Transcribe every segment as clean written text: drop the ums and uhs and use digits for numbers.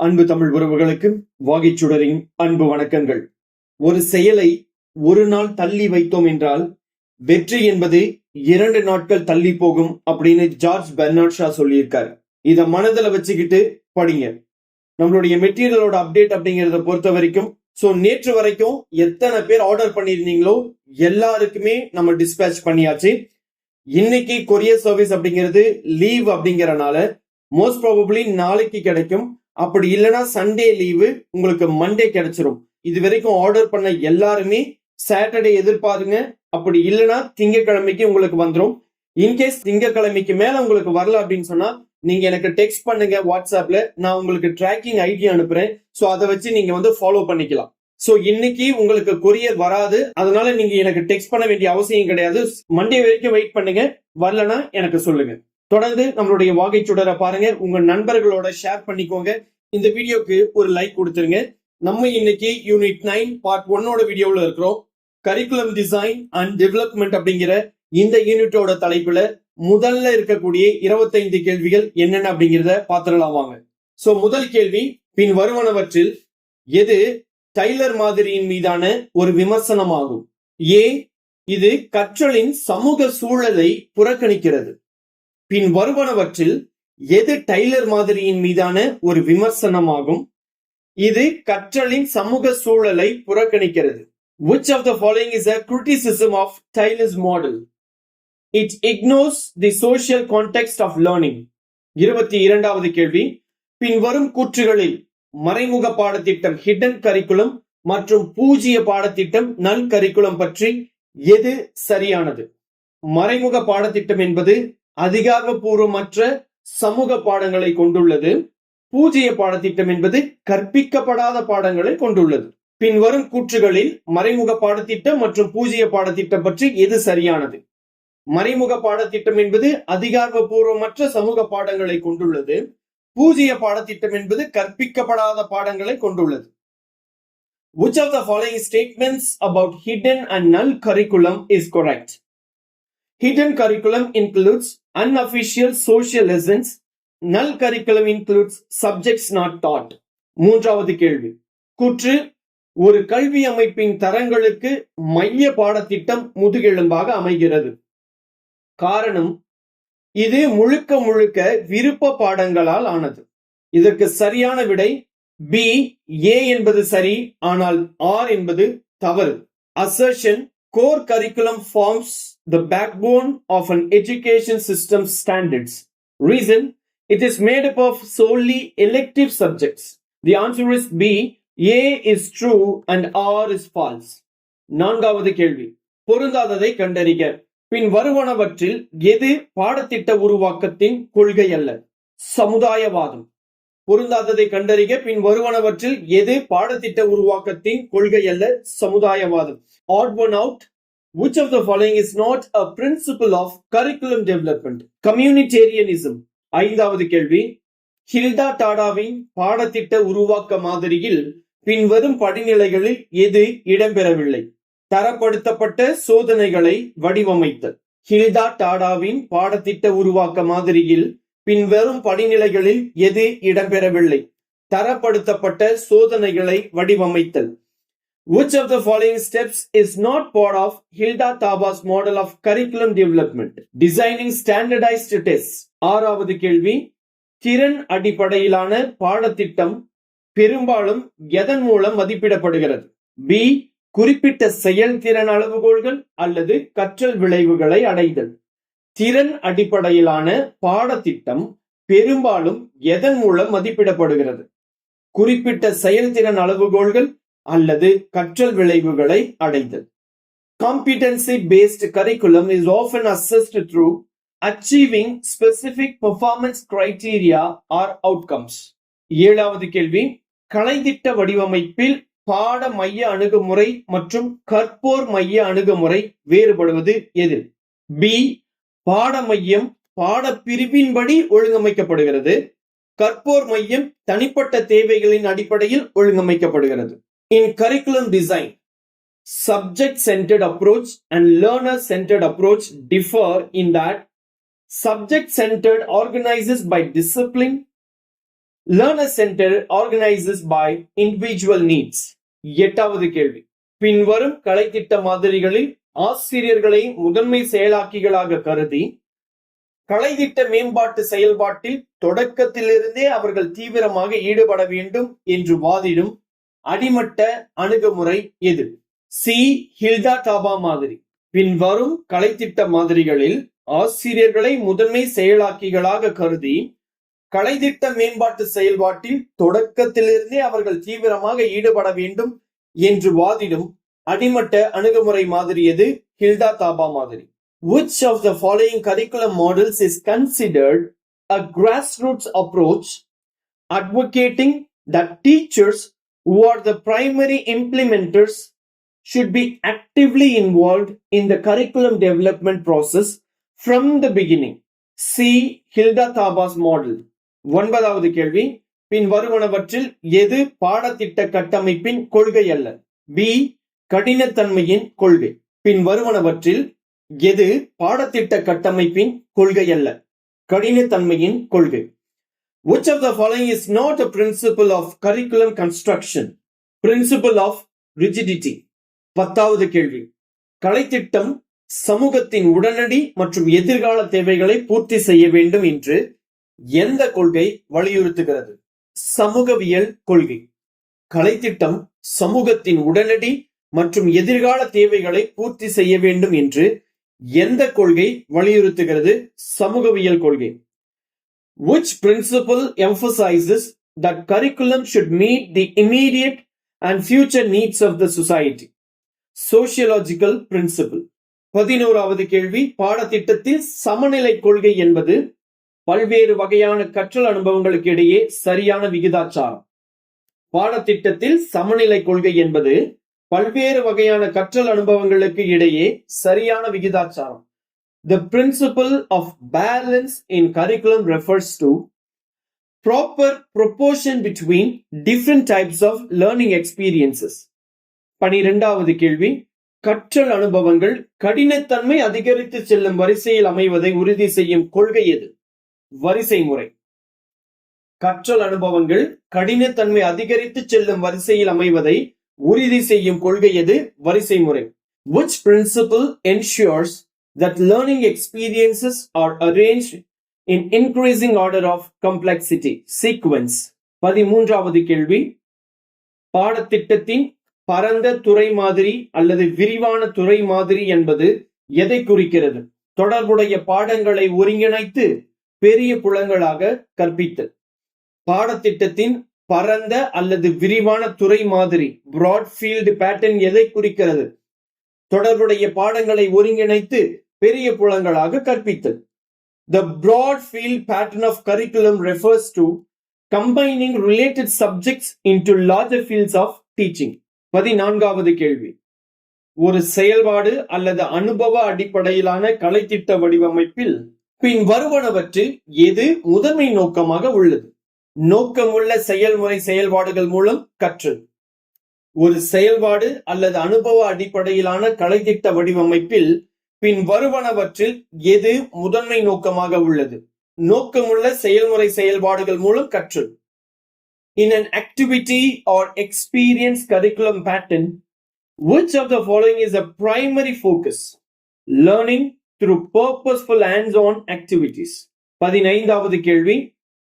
அன்பு தமிழ் உறவுகளுக்கு வாகைச்சுடரின் அன்பு வணக்கங்கள். ஒரு செயலை ஒரு நாள் தள்ளி வைத்தோம் என்றால் வெற்றி என்பது 2 நாட்கள் தள்ளி போகும் அப்படின்னு ஜார்ஜ் பெர்னார்ட் ஷா சொல்லியிருக்காரு. இதை மனதில் வச்சுக்கிட்டு படிங்க. நம்மளுடைய மெட்டீரியலோட அப்டேட் அப்படிங்கிறத பொறுத்த வரைக்கும் நேற்று வரைக்கும் எத்தனை பேர் ஆர்டர் பண்ணியிருந்தீங்களோ எல்லாருக்குமே நம்ம டிஸ்பேச் பண்ணியாச்சு. இன்னைக்கு கொரியர் சர்வீஸ் அப்படிங்கிறது லீவ் அப்படிங்கறனால மோஸ்ட் ப்ராபபிளி நாளைக்கு கிடைக்கும். அப்படி இல்லைன்னா சண்டே லீவு உங்களுக்கு மண்டே கிடைச்சிரும். இது வரைக்கும் ஆர்டர் பண்ண எல்லாருமே சாட்டர்டே எதிர்பாருங்க. அப்படி இல்லைன்னா திங்கக்கிழமைக்கு உங்களுக்கு வந்துடும். இன்கேஸ் திங்கக்கிழமைக்கு மேல உங்களுக்கு வரல அப்படின்னு சொன்னா நீங்க எனக்கு டெக்ஸ்ட் பண்ணுங்க வாட்ஸ்அப்ல. நான் உங்களுக்கு ட்ராக்கிங் ஐடி அனுப்புறேன். அதை வச்சு நீங்க ஃபாலோ பண்ணிக்கலாம். இன்னைக்கு உங்களுக்கு கொரியர் வராது, அதனால நீங்க எனக்கு டெக்ஸ்ட் பண்ண வேண்டிய அவசியம் கிடையாது. மண்டே வரைக்கும் வெயிட் பண்ணுங்க. வரலன்னா எனக்கு சொல்லுங்க. தொடர்ந்து நம்மளுடைய வாகைச்சுடரை பாருங்க, உங்க நண்பர்களோட ஷேர் பண்ணிக்கோங்க. இந்த வீடியோக்கு ஒரு லைக் கொடுத்துருங்க. நம்ம இன்னைக்கு யூனிட் 9 பார்ட் 1 வீடியோல இருக்கிறோம். கரிக்குலம் டிசைன் அண்ட் டெவலப்மெண்ட் அப்படிங்கிற இந்த யூனிட்டோட தலைப்புல முதல்ல இருக்கக்கூடிய 25 கேள்விகள் என்னென்ன அப்படிங்கிறத பாத்திரலாம் வாங்க. முதல் கேள்வி, பின் வருவனவற்றில் எது டைலர் மாதிரியின் மீதான ஒரு விமர்சனமாகும்? ஏ, இது கற்றலின் சமூக சூழலை புறக்கணிக்கிறது. பின் வருவனவற்றில் எது டைலர் மாதிரியின் மீதான ஒரு விமர்சனமாகும்? இது கற்றலின் சமூக சூழலை புறக்கணிக்கிறது. Which of the following is a criticism of Taylor's model? It ignores the social context of learning. 22வது கேள்வி, பின் வரும் கூற்றுகளில் மறைமுக பாடத்திட்டம் ஹிடன் கரிக்குலம் மற்றும் பூஜ்ய பாடத்திட்டம் நல் கரிக்குலம் பற்றி எது சரியானது? மறைமுக பாடத்திட்டம் என்பது அதிகாரப்பூர்வமற்ற சமூக பாடங்களை கொண்டுள்ளது. பூஜ்ய பாடத்திட்டம் என்பது கற்பிக்கப்படாத பாடங்களை கொண்டுள்ளது. பின்வரும் கூற்றுகளில் மறைமுக பாடத்திட்டம் மற்றும் பூஜ்ய பாடத்திட்டம் பற்றி எது சரியானது? மறைமுக பாடத்திட்டம் என்பது அதிகாரப்பூர்வமற்ற சமூக பாடங்களை கொண்டுள்ளது. பூஜ்ய பாடத்திட்டம் என்பது கற்பிக்கப்படாத பாடங்களை கொண்டுள்ளது. Which of the following statements about hidden and null curriculum is correct? Hidden curriculum includes unofficial social lessons. Null curriculum includes subjects not taught. 3வது கேள்வி, கூற்று ஒரு கல்வி அமைப்பின் தரங்களுக்கு மைய பாடத்திட்டம் முதுகெலும்பாக அமைகிறது. காரணம், இது முழுக்க முழுக்க விருப்ப பாடங்களால் ஆனது. இதற்கு சரியான விடை பி, ஏ என்பது சரி, ஆனால் ஆர் என்பது தவறு. Assertion, core curriculum forms the backbone of an education system's standards. Reason, it is made up of solely elective subjects. The answer is B, A is true and R is false. 4வது கேள்வி, பொருந்தாததை கண்டறிக. பின் வருவனவற்றில் எது பாடத்திட்ட உருவாக்கத்தின் கொள்கை அல்ல? சமுதாயவாதம். பொருந்தாததை கண்டறிக. பின் வருவனவற்றில் எது பாடத்திட்ட உருவாக்கத்தின் கொள்கை அல்ல? சமுதாயவாதம். Odd one out. Which of the following is not a principle of curriculum development? Communitarianism. 5வது கேள்வி, ஹில்டா டாடாவின் பாடத்திட்ட உருவாக்க மாதிரியில் பின்வரும் படிநிலைகளில் எது இடம்பெறவில்லை? தரப்படுத்தப்பட்ட சோதனைகளை வடிவமைத்தல். ஹில்டா டாடாவின் பாடத்திட்ட உருவாக்க மாதிரியில் பின்வரும் படிநிலைகளில் எது இடம்பெறவில்லை? தரப்படுத்தப்பட்ட சோதனைகளை வடிவமைத்தல். Which of the following steps is not part of Hilda Taba's model of curriculum development? Designing standardized tests. 6வது கேள்வி, திறன் அடிப்படையிலான பாடத்திட்டம் பெரும்பாலும் எதன் மூலம் மதிப்பிடப்படுகிறது? பி, குறிப்பிட்ட செயல்திறன் அளவுகோல்கள் அல்லது கற்றல் விளைவுகளை அடைதல். திறன் அடிப்படையிலான பாடத்திட்டம் பெரும்பாலும் எதன் மூலம் மதிப்பிடப்படுகிறது? குறிப்பிட்ட செயல்திறன் அளவுகோல்கள் அல்லது கற்றல் விளைவுகளை அடைதல். Competency based curriculum is often assessed through achieving specific performance criteria or outcomes. 7வது கேள்வி, கலைத்திட்ட வடிவமைப்பில் பாட மைய அணுகுமுறை மற்றும் கற்போர் மைய அணுகுமுறை வேறுபடுவது எது? பி, பாட மையம் பாடப்பிரிவின்படி ஒழுங்கமைக்கப்படுகிறது. கற்போர் மையம் தனிப்பட்ட தேவைகளின் அடிப்படையில் ஒழுங்கமைக்கப்படுகிறது. In curriculum design, subject-centered approach and learner-centered approach differ in that subject-centered organizes by discipline, Learner center organizes by individual needs. எட்டாவது கேள்வி, பின்வரும் கலைத்திட்ட மாதிரிகளில் ஆசிரியர்களை முதன்மை செயலாக்கிகளாக கருதி கலைத்திட்ட மேம்பாட்டு செயல்பாட்டில் தொடக்கத்திலிருந்தே அவர்கள் தீவிரமாக ஈடுபட வேண்டும் என்று வாதிடும் அடிமட்ட அணுகுமுறை எது? சி. ஹில்டா தாபா மாதிரி. பின்வரும் கலைத்திட்ட மாதிரிகளில் ஆசிரியர்களை முதன்மை செயலாக்கிகளாக கருதி கலைத்திட்ட மேம்பாட்டு செயல்பாட்டில் தொடக்கத்திலிருந்தே அவர்கள் தீவிரமாக ஈடுபட வேண்டும் என்று வாதிடும் அடிமட்ட அணுகுமுறை மாதிரி எது? ஹில்டா தாபா மாதிரி. Which of the following curriculum models is considered a grassroots approach, advocating that teachers who are the primary implementers should be actively involved in the curriculum development process from the beginning? C. Hilda Thaba's model. ஒன்பதாவது கேள்வி, பின் வருவனவற்றில் எது பாடத்திட்ட கட்டமைப்பின் கொள்கை அல்ல? B. கடினத்தன்மையின் கொள்கை. பின் வருவனவற்றில் எது பாடத்திட்ட கட்டமைப்பின் கொள்கை அல்ல? கடினத்தன்மையின் கொள்கை. Which of the following is not a principle of curriculum construction? Principle of rigidity. பத்தாவது கேள்வி, கலைத்திட்டம் சமூகத்தின் உடனடி மற்றும் எதிர்கால தேவைகளை பூர்த்தி செய்ய வேண்டும் என்று எந்த கொள்கை வலியுறுத்துகிறது? சமூகவியல் கொள்கை. கலைத்திட்டம் சமூகத்தின் உடனடி மற்றும் எதிர்கால தேவைகளை பூர்த்தி செய்ய வேண்டும் என்று எந்த கொள்கை வலியுறுத்துகிறது? சமூகவியல் கொள்கை. Which principle emphasizes that curriculum should meet the immediate and future needs of the society? Sociological principle. 11வது கேள்வி, பாடத்திட்டத்தில் சமநிலை கொள்கை என்பது பல்வேறு வகையான கற்றல் அனுபவங்களுக்கு இடையே சரியான விகிதாச்சாரம். பாடத்திட்டத்தில் சமநிலை கொள்கை என்பது பல்வேறு வகையான கற்றல் அனுபவங்களுக்கு இடையே சரியான விகிதாச்சாரம். The principle of balance in curriculum refers to proper proportion between different types of learning experiences. 12வது கேள்வி, கற்றல் அனுபவங்கள் கடினத்தன்மை அதிகரித்து செல்லும் வரிசையில் அமைவதை உறுதி செய்யும் கொள்கை எது? வரிசை முறை. கற்றல் அனுபவங்கள் கடினத்தன்மை அதிகரித்து செல்லும் வரிசையில் அமைவதை உறுதி செய்யும் கொள்கை எது? வரிசை முறை. Which principle ensures that learning experiences are arranged in increasing order of complexity? Sequence. 13வது கேள்வி, பாடத்திட்டத்தின் பரந்த துறை மாதிரி அல்லது விரிவான துறை மாதிரி என்பது எதை குறிக்கிறது? தொடர்புடைய பாடங்களை ஒருங்கிணைத்து பெரிய புலங்களாக கற்பித்தல். பாடத்திட்டத்தின் பரந்த அல்லது விரிவான துறை மாதிரி broad field pattern எதை குறிக்கிறது? தொடர்புடைய பாடங்களை ஒருங்கிணைத்து பெரிய புலங்களாக கற்பித்தல். The broad field pattern of curriculum refers to combining related subjects into larger fields of teaching. 14வது கேள்வி, ஒரு செயல்பாடு அல்லது அனுபவ அடிப்படையிலான கலைத்திட்ட வடிவமைப்பில் பின் வருவனவற்றில் எது முதன்மை நோக்கமாக உள்ளது? நோக்கமுள்ள செயல்முறை செயல்பாடுகள் மூலம் கற்றல். ஒரு செயல்பாடு அல்லது அனுபவ அடிப்படையிலான கலைத்திட்ட வடிவமைப்பில் பின் வருவனவற்றில் எது முதன்மை நோக்கமாக உள்ளது? நோக்கமுள்ள செயல்முறை செயல்பாடுகள் மூலம் கற்றல். In an activity or experience curriculum pattern, which of the following is a primary focus? Learning through purposeful hands-on activities. 15வது கேள்வி,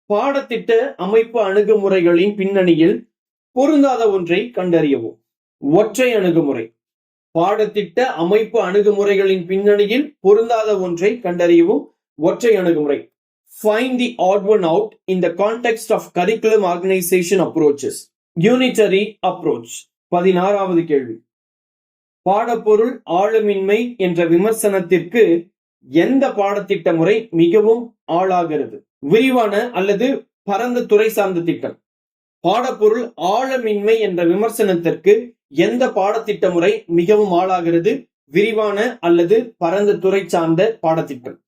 பாடத்திட்ட அமைப்பு அணுகுமுறைகளின் பின்னணியில் பொருந்தாத ஒன்றை கண்டறியவும். ஒற்றை அணுகுமுறை. பாடத்திட்ட அமைப்பு அணுகுமுறைகளின் பின்னணியில் பொருந்தாத ஒன்றை கண்டறியவும் ஒற்றை அணுகுமுறை. Find the odd one out in the context of curriculum organization approaches. Unitary approach. 16வது கேள்வி, பாடப்பொருள் ஆழமின்மை என்ற விமர்சனத்திற்கு எந்த பாடத்திட்ட முறை மிகவும் ஆளாகிறது? விரிவான அல்லது பரந்த துறை சார்ந்த திட்டம். பாடப்பொருள் ஆழமின்மை என்ற விமர்சனத்திற்கு எந்த பாடத்திட்ட முறை மிகவும் ஆளாகிறது? விரிவான அல்லது பரந்த துறை சார்ந்த பாடத்திட்டம்.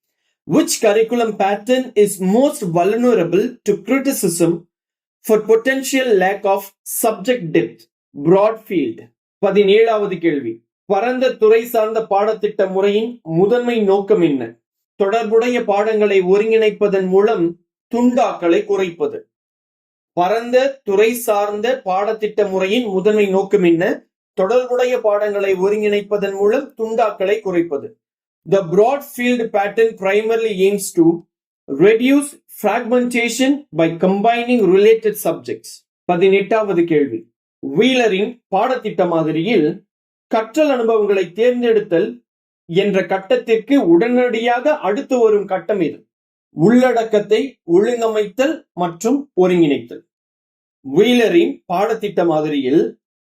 Which curriculum pattern is most vulnerable to criticism for potential lack of subject depth? Broad field. 17வது கேள்வி, பரந்த துறை சார்ந்த பாடத்திட்ட முறையின் முதன்மை நோக்கம் என்ன? தொடர்புடைய பாடங்களை ஒருங்கிணைப்பதன் மூலம் துண்டாக்களை குறைப்பது. பரந்த துறை சார்ந்த பாடத்திட்ட முறையின் முதன்மை நோக்கம் என்ன? தொடர்புடைய பாடங்களை ஒருங்கிணைப்பதன் மூலம் துண்டாக்களை குறைப்பது. The broad field pattern primarily aims to reduce fragmentation by combining related subjects. 18வது கேள்வி. வீலரின் பாடத்திட்ட மாதிரியில் கற்றல் அனுபவங்களை தேர்ந்தெடுத்தல் என்ற கட்டத்திற்கு உடனடியாக அடுத்து வரும் கட்டம் இது. உள்ளடக்கத்தை ஒழுங்கமைத்தல் மற்றும் ஒருங்கிணைத்தல். வீலரின் பாடத்திட்ட மாதிரியில்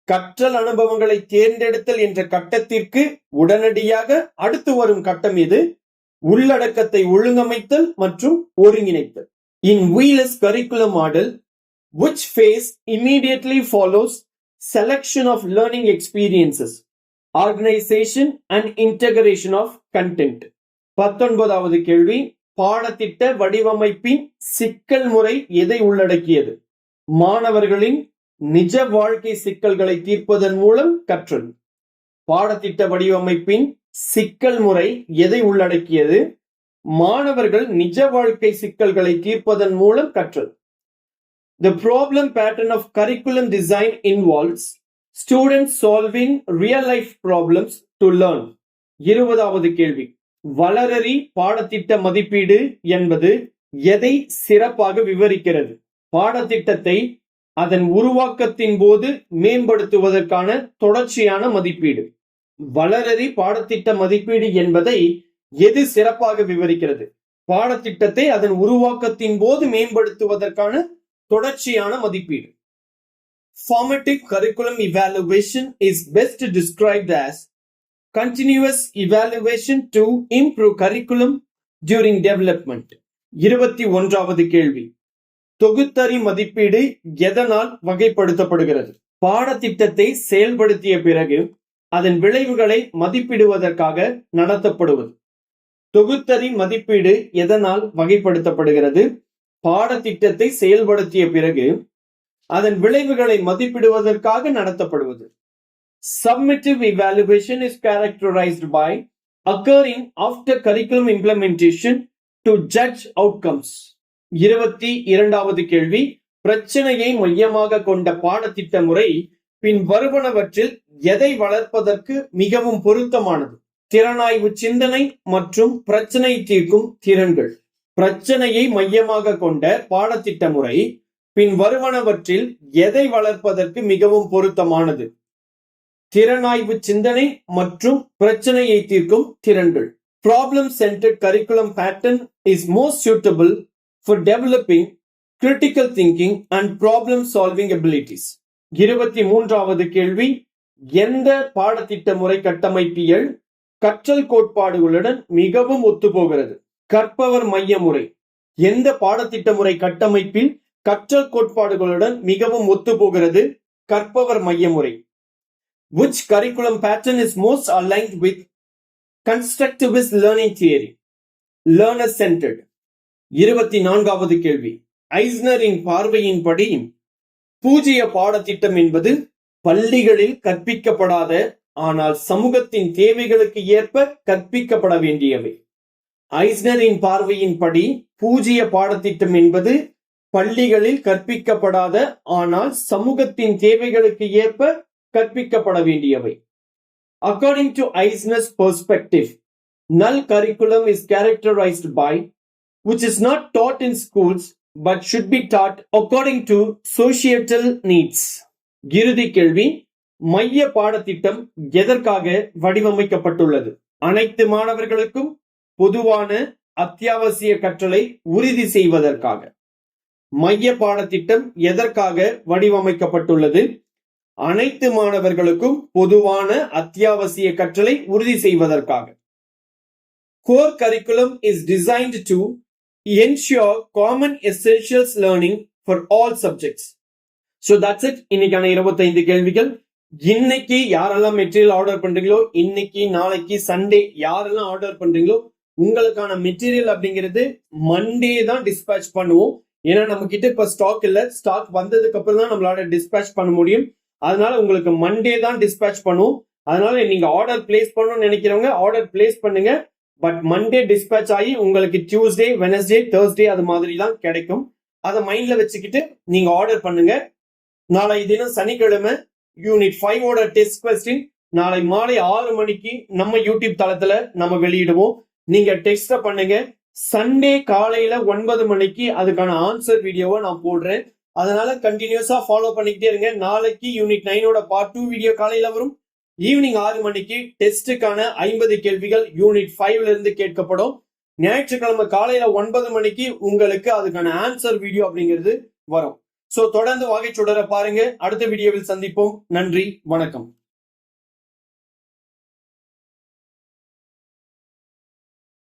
கற்றல் அனுபவங்களை தேர்ந்தெடுத்தல் என்ற கட்டத்திற்கு உடனடியாக அடுத்து வரும் கட்டம் இது. உள்ளடக்கத்தை ஒழுங்கமைத்தல் மற்றும் ஒருங்கிணைத்தல். In Wheeler's curriculum model, which phase immediately follows selection of learning experiences, organization and integration of content? 19வது கேள்வி. பாடத்திட்ட வடிவமைப்பின் சிக்கல் முறை எதை உள்ளடக்கியது? மாணவர்களின் நிஜ வாழ்க்கை சிக்கல்களை தீர்ப்பதன் மூலம் கற்றல். பாடத்திட்ட வடிவமைப்பின் சிக்கல் முறை எதை உள்ளடக்கியது? மாணவர்கள் நிஜ வாழ்க்கை சிக்கல்களை தீர்ப்பதன் மூலம் கற்றல். The problem pattern of curriculum design involves students solving real life problems to learn. 20வது கேள்வி. வளரறி பாடத்திட்ட மதிப்பீடு என்பது எதை சிறப்பாக விவரிக்கிறது? பாடத்திட்டத்தை அதன் உருவாக்கத்தின் போது மேம்படுத்துவதற்கான தொடர்ச்சியான மதிப்பீடு. வளரறி பாடத்திட்ட மதிப்பீடு என்பதை எது சிறப்பாக விவரிக்கிறது? பாடத்திட்டத்தை அதன் உருவாக்கத்தின் போது மேம்படுத்துவதற்கான தொடர்ச்சியான மதிப்பீடு. Formative curriculum evaluation is best described as continuous evaluation to improve curriculum during development. 21வது கேள்வி. தொகுத்தறி மதிப்பீடு எதனால் வகைப்படுத்தப்படுகிறது? பாடத்திட்டத்தை செயல்படுத்திய பிறகு அதன் விளைவுகளை மதிப்பிடுவதற்காக நடத்தப்படுவது. தொகுத்தறி மதிப்பீடு எதனால் வகைப்படுத்தப்படுகிறது? பாடத்திட்டத்தை செயல்படுத்திய பிறகு அதன் விளைவுகளை மதிப்பிடுவதற்காக நடத்தப்படுவது. Summative evaluation is characterized by occurring after curriculum implementation to judge outcomes. 22வது கேள்வி. பிரச்சனையை மையமாக கொண்ட பாடத்திட்ட முறை பின் வருவனவற்றில் எதை வளர்ப்பதற்கு மிகவும் பொருத்தமானது? திறனாய்வு சிந்தனை மற்றும் பிரச்சனை தீர்க்கும் திறன்கள். பிரச்சனையை மையமாக கொண்ட பாடத்திட்ட முறை பின் வருவனவற்றில் எதை வளர்ப்பதற்கு மிகவும் பொருத்தமானது? திறனாய்வு சிந்தனை மற்றும் பிரச்சனையை தீர்க்கும் திறன்கள். Problem centered curriculum pattern is most suitable for developing critical thinking and problem solving abilities. 23வது கேள்வி. எந்த பாடத்திட்ட முறை கட்டமைப்பியல் கற்றல் கோட்பாடுகளுடன் மிகவும் ஒத்துப்போகிறது? கற்பவர் மைய முறை. எந்த பாடத்திட்ட முறை கட்டமைப்பில் கற்றல் கோட்பாடுகளுடன் மிகவும் ஒத்துப்போகிறது? கற்பவர் மைய முறை. Which curriculum pattern is most aligned with constructivist learning theory? Learner centered. 24வது கேள்வி. ஐஸ்னரின் பார்வையின்படி பூஜ்ய பாடத்திட்டம் என்பது பள்ளிகளில் கற்பிக்கப்படாத ஆனால் சமூகத்தின் தேவைகளுக்கு ஏற்ப கற்பிக்கப்பட வேண்டியவை. ஐஸ்னரின் பார்வையின்படி பூஜ்ய பாடத்திட்டம் என்பது பள்ளிகளில் கற்பிக்கப்படாத ஆனால் சமூகத்தின் தேவைகளுக்கு ஏற்ப கற்பிக்கப்பட வேண்டியவை. According to Eisner's perspective, null curriculum is characterized by which is not taught in schools but should be taught according to societal needs. இறுதி கேள்வி. மைய பாடத்திட்டம் எதற்காக வடிவமைக்கப்பட்டுள்ளது? அனைத்து மாணவர்களுக்கும் பொதுவான அத்தியாவசிய கற்றலை உறுதி செய்வதற்காக. மைய பாடத்திட்டம் எதற்காக வடிவமைக்கப்பட்டுள்ளது? அனைத்து மாணவர்களுக்கும் பொதுவான அத்தியாவசிய கற்றலை உறுதி செய்வதற்காக. Core curriculum is designed to ensure common essentials learning for all subjects. So that's it. இன்னைக்கான 25 கேள்விகள். இன்னைக்கு யாரெல்லாம் மெட்டீரியல் ஆர்டர் பண்றீங்களோ, இன்னைக்கு நாளைக்கு சண்டே யாரெல்லாம் ஆர்டர் பண்றீங்களோ, உங்களுக்கான மெட்டீரியல் அப்படிங்கிறது மண்டே தான் டிஸ்பேச் பண்ணுவோம். ஏன்னா நம்ம கிட்ட இப்ப ஸ்டாக் இல்ல. ஸ்டாக் வந்ததுக்கு அப்புறம் தான் நம்மளால டிஸ்பேச் பண்ண முடியும். அதனால உங்களுக்கு மண்டே தான் டிஸ்பேச் பண்ணுவோம். அதனால நீங்க ஆர்டர் பிளேஸ் பண்ணணும்னு நினைக்கிறவங்க ஆர்டர் பிளேஸ் பண்ணுங்க. பட் மண்டே டிஸ்பேச் ஆகி உங்களுக்கு டியூஸ்டே, வெனஸ்டே, தேர்ஸ்டே அது மாதிரி தான் கிடைக்கும். அதை மைண்ட்ல வச்சுக்கிட்டு நீங்க ஆர்டர் பண்ணுங்க. நாளை தினம் சனிக்கிழமை யூனிட் 5 டெஸ்ட் கொஸ்டின் நாளை மாலை 6 மணிக்கு நம்ம யூடியூப் தளத்துல நம்ம வெளியிடுவோம். நீங்க டெஸ்ட் பண்ணுங்க. சண்டே காலையில 9 மணிக்கு அதுக்கான ஆன்சர் வீடியோவை நான் போடுறேன். அதனால கண்டினியூஸா ஃபாலோ பண்ணிக்கிட்டே இருங்க. நாளைக்கு யூனிட் 9 பார்ட் 2 வீடியோ காலையில வரும். ஈவினிங் 6 மணிக்கு டெஸ்டுக்கான 50 கேள்விகள் யூனிட் 5ல இருந்து கேட்கப்படும். ஞாயிற்றுக்கிழமை காலையில 9 மணிக்கு உங்களுக்கு அதுக்கான ஆன்சர் வீடியோ அப்படிங்கிறது வரும். சோ தொடர்ந்து வாகைச்சுடரை பாருங்க. அடுத்த வீடியோவில் சந்திப்போம். நன்றி, வணக்கம்.